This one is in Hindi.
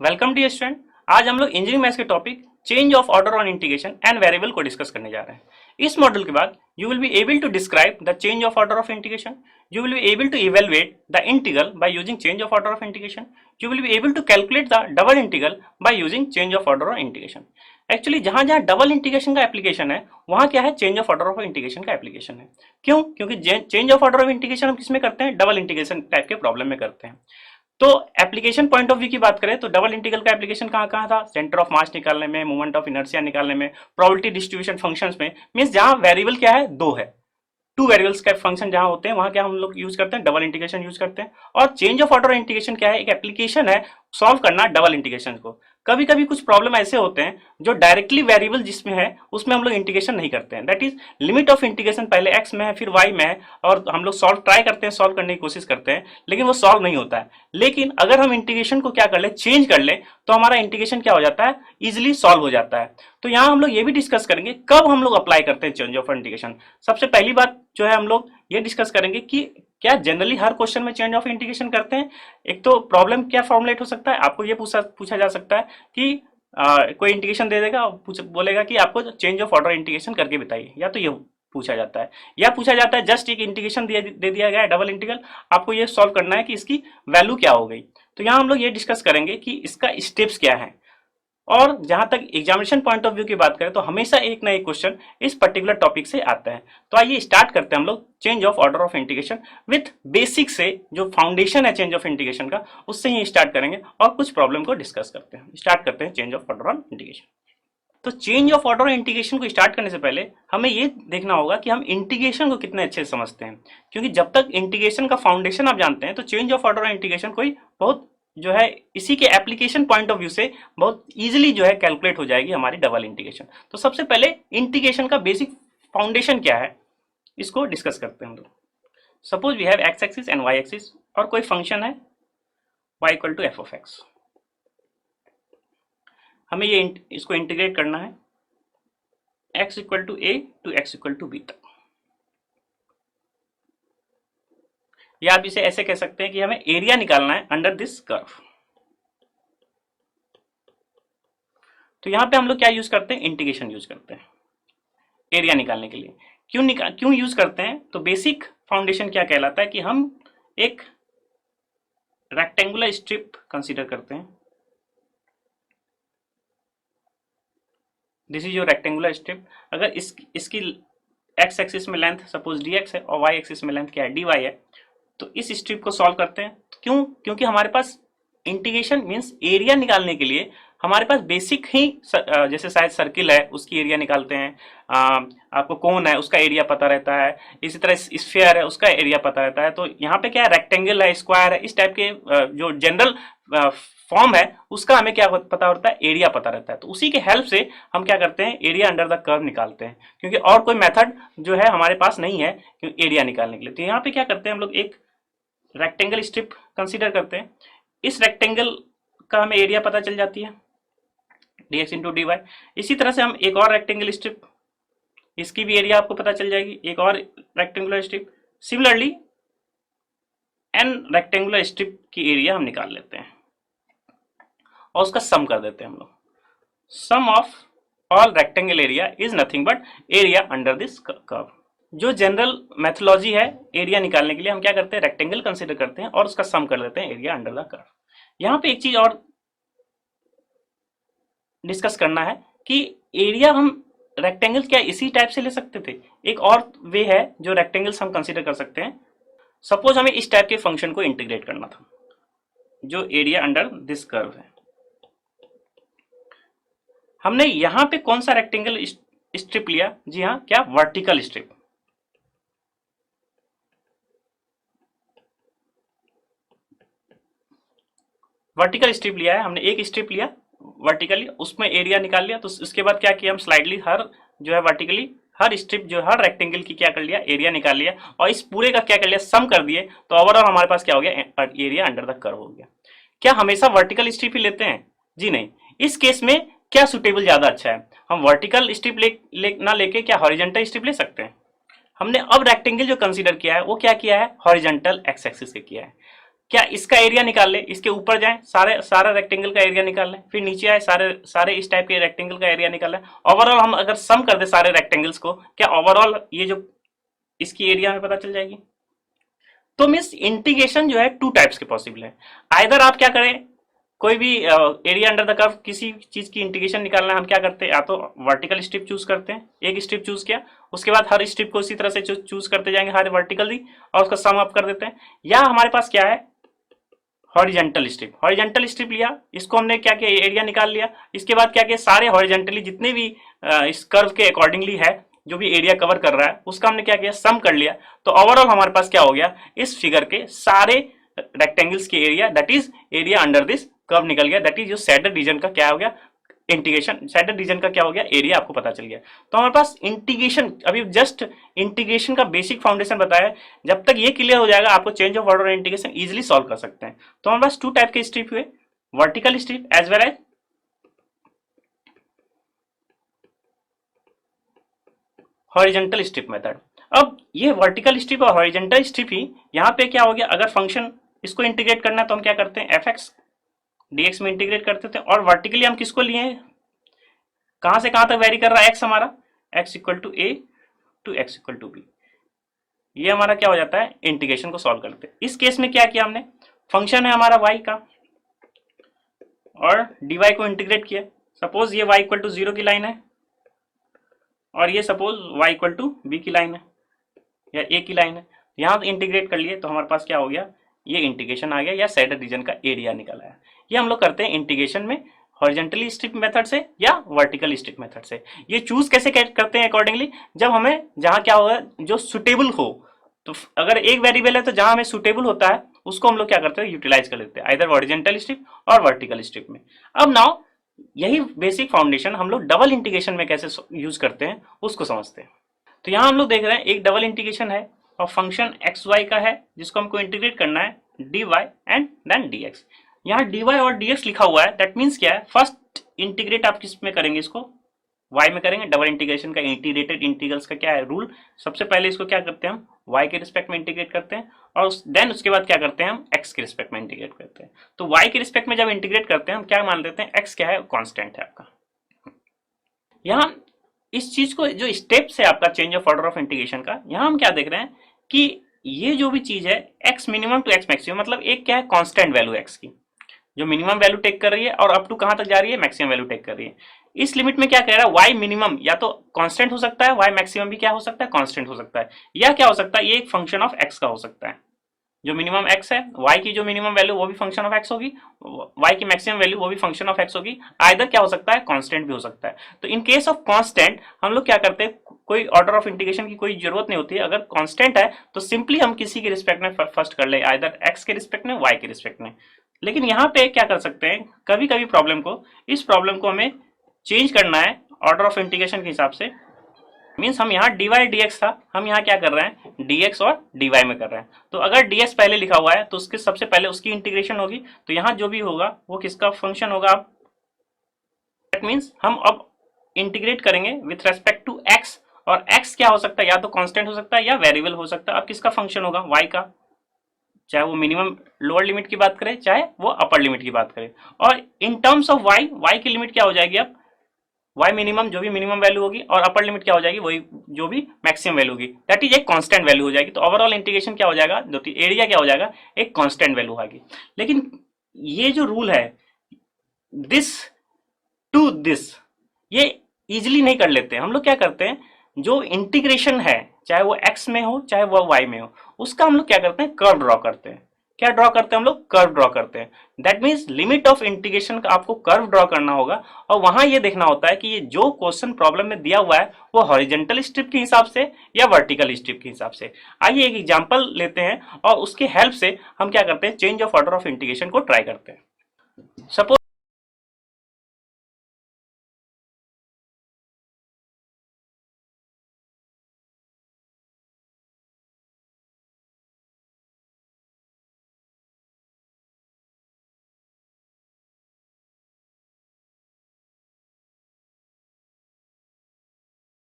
Welcome dear student. आज हम लोग इंजीनियरिंग मैथ्स के topic change of order on integration and variable को डिस्कस करने जा रहे हैं। इस मॉड्यूल के बाद you will be able to describe the change of order of integration, you will be able to evaluate the integral by using change of order of integration, you will be able to calculate the double integral by using change of order of integration. Actually जहां जहां डबल इंटीग्रेशन का एप्लीकेशन है वहां क्या है, change of order of integration का एप्लीकेशन है। क्यों? क्योंकि change of order of integration हम किसमें करते हैं, डबल इंटीग्रेशन टाइप के प्रॉब्लम में करते हैं। तो एप्लीकेशन पॉइंट ऑफ व्यू की बात करें तो डबल इंटीग्रल का एप्लीकेशन कहाँ कहाँ था, सेंटर ऑफ मास निकालने में, मोमेंट ऑफ इनर्शिया निकालने में, प्रोबेबिलिटी डिस्ट्रीब्यूशन फंक्शंस में। मींस जहां वेरिएबल क्या है, दो है, टू वेरिएबल्स का फंक्शन जहां होते हैं वहां क्या हम लोग यूज करते हैं, डबल इंटीग्रेशन यूज करते हैं। और चेंज ऑफ ऑर्डर इंटीग्रेशन क्या है, एक एप्लीकेशन है सॉल्व करना डबल इंटीग्रेशन को। कभी कभी कुछ प्रॉब्लम ऐसे होते हैं जो डायरेक्टली वेरिएबल जिसमें है उसमें हम लोग इंटीग्रेशन नहीं करते हैं, that is limit of integration पहले एक्स में है फिर वाई में है, और हम लोग सॉल्व ट्राई करते हैं, सॉल्व करने की कोशिश करते हैं, लेकिन वो सॉल्व नहीं होता है। लेकिन अगर हम इंटीग्रेशन को क्या कर ले, चेंज कर ले, तो हमारा इंटीग्रेशन क्या हो जाता है, इजिली सॉल्व हो जाता है। तो यहाँ हम लोग ये भी डिस्कस करेंगे कब हम लोग अप्लाई करते हैं चेंज ऑफ इंटीग्रेशन। सबसे पहली बात जो है हम लोग ये डिस्कस करेंगे कि क्या जनरली हर क्वेश्चन में चेंज ऑफ इंटीग्रेशन करते हैं। एक तो प्रॉब्लम क्या फॉर्मुलेट हो सकता है, आपको ये पूछा जा सकता है कि कोई इंटीग्रेशन दे देगा, बोलेगा कि आपको चेंज ऑफ ऑर्डर इंटीग्रेशन करके बताइए, या तो ये पूछा जाता है, या पूछा जाता है जस्ट एक इंटीग्रेशन दे दिया गया है डबल इंटीग्रल, आपको ये सॉल्व करना है कि इसकी वैल्यू क्या हो गई। तो यहाँ हम लोग ये डिस्कस करेंगे कि इसका स्टेप्स क्या है। और जहां तक एग्जामिनेशन पॉइंट ऑफ व्यू की बात करें तो हमेशा एक ना एक क्वेश्चन इस पर्टिकुलर टॉपिक से आता है। तो आइए स्टार्ट करते हैं हम लोग change of order of integration with basic से, जो फाउंडेशन है चेंज ऑफ इंटीग्रेशन का उससे ही स्टार्ट करेंगे और कुछ प्रॉब्लम को डिस्कस करते हैं। स्टार्ट करते हैं change of order of integration. तो चेंज ऑफ ऑर्डर इंटीग्रेशन को स्टार्ट करने से पहले हमें ये देखना होगा कि हम इंटीग्रेशन को कितने अच्छे से समझते हैं, क्योंकि जब तक इंटीग्रेशन का फाउंडेशन आप जानते हैं तो चेंज ऑफ ऑर्डर इंटीग्रेशन कोई बहुत जो है इसी के एप्लीकेशन पॉइंट ऑफ व्यू से बहुत इजीली जो है कैलकुलेट हो जाएगी हमारी डबल इंटीग्रेशन। तो सबसे पहले इंटीग्रेशन का बेसिक फाउंडेशन क्या है इसको डिस्कस करते हैं हम लोग। Suppose we have x axis and y axis और कोई फंक्शन है y equal to f of x. हमें ये इसको इंटीग्रेट करना है x equal to a to x equal to b तक, या आप इसे ऐसे कह सकते हैं कि हमें एरिया निकालना है अंडर दिस कर्व। तो यहां पे हम लोग क्या यूज करते हैं, इंटीग्रेशन यूज करते हैं एरिया निकालने के लिए। क्यों यूज करते हैं, तो बेसिक फाउंडेशन क्या कहलाता है कि हम एक रेक्टेंगुलर स्ट्रिप कंसीडर करते हैं। This is your rectangular strip. अगर इसकी एक्स एक्सिस में लेंथ सपोज dx है और वाई एक्सिस में लेंथ क्या है, dy है, तो इस स्ट्रिप को सॉल्व करते हैं। क्यों? क्योंकि हमारे पास इंटीग्रेशन मींस एरिया निकालने के लिए हमारे पास बेसिक ही जैसे शायद सर्किल है उसकी एरिया निकालते हैं, आपको कोन है उसका एरिया पता रहता है, इसी तरह स्फीयर है उसका एरिया पता रहता है। तो यहाँ पे क्या है, रेक्टेंगल है, स्क्वायर है, इस टाइप के जो जनरल फॉर्म है उसका हमें क्या पता होता है, एरिया पता रहता है। तो उसी के हेल्प से हम क्या करते हैं, एरिया अंडर द कर्व निकालते हैं, क्योंकि और कोई मेथड जो है हमारे पास नहीं है एरिया निकालने के लिए। तो यहाँ पे क्या करते हैं हम लोग, एक रेक्टेंगल स्ट्रिप कंसीडर करते हैं। इस रेक्टेंगल का हमें एरिया पता चल जाती है dx इंटू dy। इसी तरह से हम एक और रेक्टेंगल स्ट्रिप, इसकी भी एरिया आपको पता चल जाएगी, एक और rectangular strip. Similarly n rectangular strip की एरिया हम निकाल लेते हैं और उसका सम कर देते हैं हम लोग। Sum of all rectangle area is nothing but area under this curve. जो जनरल मेथोलॉजी है एरिया निकालने के लिए, हम क्या करते हैं, रेक्टेंगल कंसीडर करते हैं और उसका सम कर देते हैं एरिया अंडर द कर्व। यहाँ पे एक चीज और डिस्कस करना है कि एरिया हम रेक्टेंगल क्या इसी टाइप से ले सकते थे, एक और वे है जो रेक्टेंगल्स हम कंसीडर कर सकते हैं। सपोज हमें इस टाइप के फंक्शन को इंटीग्रेट करना था जो एरिया अंडर दिस कर्व है। हमने यहां पे कौन सा रेक्टेंगल स्ट्रिप लिया, जी हाँ, क्या, वर्टिकल स्ट्रिप। वर्टिकल स्ट्रिप लिया है हमने, एक स्ट्रिप लिया वर्टिकली, उसमें एरिया निकाल लिया। तो उसके बाद क्या किया, हम स्लाइडली हर जो है वर्टिकली हर स्ट्रिप जो हर रेक्टेंगल की क्या कर लिया, एरिया निकाल लिया और इस पूरे का क्या कर लिया, सम कर दिए। तो ओवरऑल हमारे पास क्या हो गया, एरिया अंडर द कर्व हो गया। क्या हमेशा वर्टिकल स्ट्रिप ही लेते हैं? जी नहीं। इस केस में क्या सुटेबल ज्यादा अच्छा है, हम वर्टिकल स्ट्रिप ना लेके क्या हॉरिजॉन्टल स्ट्रिप ले सकते हैं। हमने अब रेक्टेंगल जो कंसीडर किया है वो क्या किया है, हॉरिजॉन्टल एक्स एक्सिस के किया है। क्या इसका एरिया निकाल ले, इसके ऊपर जाए सारा रेक्टेंगल का एरिया निकाल लें, फिर नीचे आए सारे इस टाइप के रेक्टेंगल का एरिया निकाल लें। ओवरऑल हम अगर सम कर दे सारे रेक्टेंगल्स को, क्या ओवरऑल ये जो इसकी एरिया हमें पता चल जाएगी। तो मीन्स इंटीग्रेशन जो है टू टाइप्स के पॉसिबल है। आइदर आप क्या करें, कोई भी एरिया अंडर द कर्व किसी चीज की इंटीग्रेशन निकालना है, हम क्या करते हैं, या तो वर्टिकल स्ट्रिप चूज करते हैं, एक स्ट्रिप चूज किया, उसके बाद हर स्ट्रिप को इसी तरह से चूज करते जाएंगे हर वर्टिकली, और उसका सम अप कर देते हैं। या हमारे पास क्या है, हॉरिजेंटल स्ट्रिप लिया, इसको हमने क्या किया, एरिया निकाल लिया, इसके बाद क्या किया, सारे हॉरिजेंटली जितने भी इस कर्व के अकॉर्डिंगली है जो भी एरिया कवर कर रहा है उसका हमने क्या किया, सम कर लिया। तो ओवरऑल हमारे पास क्या हो गया, इस फिगर के सारे रेक्टेंगल्स के area, that is area under this curve निकल गया, दैट इज जो सैडर रीजन का क्या हो गया, इंटीग्रेशन सैडर रीजन का क्या हो गया, एरिया आपको पता चल गया। तो हमारे पास इंटीग्रेशन, अभी जस्ट इंटीग्रेशन का बेसिक फाउंडेशन बताया, जब तक ये क्लियर हो जाएगा आपको चेंज ऑफ ऑर्डर और इंटीग्रेशन इजिली सॉल्व कर सकते हैं। तो हमारे पास टू टाइप के स्ट्रिप हुए, vertical strip as well as horizontal strip method. अब ये वर्टिकल स्ट्रिप और हॉरिजेंटल स्ट्रिप ही यहाँ पे क्या हो गया, अगर फंक्शन इसको इंटीग्रेट करना है तो हम क्या करते हैं, एफ एक्स dx में इंटीग्रेट करते थे, और वर्टिकली हम किसको लिए हैं, कहां से कहां तक वेरी कर रहा है एक्स हमारा, x equal to a to x equal to b. ये हमारा क्या हो जाता है, इंटीग्रेशन को सॉल्व करते हैं। इस केस में क्या किया हमने, फंक्शन है हमारा y का और dy को इंटीग्रेट किया। सपोज ये y इक्वल टू 0 की लाइन है और ये suppose y equal to b की लाइन है या a की लाइन है, यहां इंटीग्रेट कर लिए तो हमारे पास क्या हो गया, ये इंटीग्रेशन आ गया या सैडर रीजन का एरिया निकल आया। ये हम लोग करते हैं इंटीग्रेशन में हॉरिजेंटली स्ट्रिप मेथड से या वर्टिकल स्ट्रिप मेथड से। ये चूज कैसे करते हैं अकॉर्डिंगली, जब हमें जहां क्या होगा जो सुटेबल हो, तो अगर एक वेरिएबल है तो जहां हमें सुटेबल होता है उसको हम लोग क्या करते हैं, यूटिलाइज कर लेते हैं, आइदर हॉरिजेंटल स्ट्रिप और वर्टिकल स्ट्रिप में। अब नाउ यही बेसिक फाउंडेशन हम लोग डबल इंटीग्रेशन में कैसे यूज करते हैं उसको समझते हैं। तो यहाँ हम लोग देख रहे हैं एक डबल इंटीग्रेशन है और फंक्शन एक्स वाई का है जिसको हमको इंटीग्रेट करना है dy एंड देन dx। यहाँ dy और dx लिखा हुआ है, दैट मीन्स क्या है, फर्स्ट इंटीग्रेट आप किस में करेंगे, इसको y में करेंगे। डबल इंटीग्रेशन का इंटीग्रेटेड इंटीग्रल्स का क्या है रूल, सबसे पहले इसको क्या करते हैं हम y के रिस्पेक्ट में इंटीग्रेट करते हैं और देन उसके बाद क्या करते हैं हम x के रिस्पेक्ट में इंटीग्रेट करते हैं। तो y के रिस्पेक्ट में जब इंटीग्रेट करते हैं हम क्या मान लेते हैं, x क्या है, कांस्टेंट है आपका। यहाँ इस चीज को जो स्टेप्स है आपका change of order of integration का, यहाँ हम क्या देख रहे हैं कि ये जो भी चीज है x minimum to x maximum, मतलब एक क्या है कांस्टेंट वैल्यू x की जो मिनिमम वैल्यू टेक कर रही है और अप टू कहां तक जा रही है, मैक्सिमम वैल्यू टेक कर रही है। इस लिमिट में क्या कह रहा है, y मिनिमम या तो कांस्टेंट हो सकता है, y मैक्सिमम भी क्या हो सकता है, कांस्टेंट हो सकता है, या क्या हो सकता है, ये एक फंक्शन ऑफ x का हो सकता है। जो मिनिमम x है, y की जो मिनिमम वैल्यू वो भी फंक्शन ऑफ x होगी, y की मैक्सिमम वैल्यू वो भी फंक्शन ऑफ x होगी। आइदर क्या हो सकता है, कांस्टेंट भी हो सकता है। तो इन केस ऑफ कांस्टेंट हम लोग क्या करते हैं, कोई ऑर्डर ऑफ इंटीग्रेशन की कोई जरूरत नहीं होती है। अगर कांस्टेंट है तो सिंपली हम किसी के रिस्पेक्ट में फर्स्ट कर ले, आइदर x के रिस्पेक्ट में, y के रिस्पेक्ट में। लेकिन यहाँ पे क्या कर सकते हैं, कभी कभी इस प्रॉब्लम को हमें चेंज करना है ऑर्डर ऑफ इंटीग्रेशन के हिसाब से। मीन्स हम यहाँ dy dx था, हम यहाँ क्या कर रहे हैं, dx और dy में कर रहे हैं। तो अगर ds पहले लिखा हुआ है तो उसके सबसे पहले उसकी इंटीग्रेशन होगी, तो यहाँ जो भी होगा वो किसका फंक्शन होगा, आप दैट मीन्स हम अब इंटीग्रेट करेंगे विथ रेस्पेक्ट टू x, और x क्या हो सकता है, या तो कांस्टेंट हो सकता है या वेरिएबल हो सकता है। अब किसका फंक्शन होगा, y का, चाहे वो मिनिमम लोअर लिमिट की बात करें चाहे वो अपर लिमिट की बात करें। और इन टर्म्स ऑफ y की लिमिट क्या हो जाएगी, अब y मिनिमम जो भी मिनिमम वैल्यू होगी और अपर लिमिट क्या हो जाएगी, वही जो भी मैक्सिमम वैल्यू होगी, दैट इज एक कांस्टेंट वैल्यू हो जाएगी। तो ओवरऑल इंटीग्रेशन क्या हो जाएगा, जो एरिया क्या हो जाएगा, एक कांस्टेंट वैल्यू आएगी। लेकिन ये जो रूल है दिस टू दिस, ये इजिली नहीं कर लेते हम लोग। क्या करते हैं, जो इंटीग्रेशन है चाहे वो x में हो चाहे वो y में हो, उसका हम लोग क्या करते हैं, कर्व ड्रॉ करते हैं। क्या ड्रॉ करते हैं हम लोग, कर्व ड्रॉ करते हैं। That means limit of integration का आपको कर्व ड्रॉ करना होगा, और वहां ये देखना होता है कि ये जो क्वेश्चन प्रॉब्लम में दिया हुआ है वो हॉरिजेंटल स्ट्रिप के हिसाब से या वर्टिकल स्ट्रिप के हिसाब से। आइए एक एग्जांपल लेते हैं और उसके हेल्प से हम क्या करते हैं, change of order of integration को ट्राई करते हैं। सपोज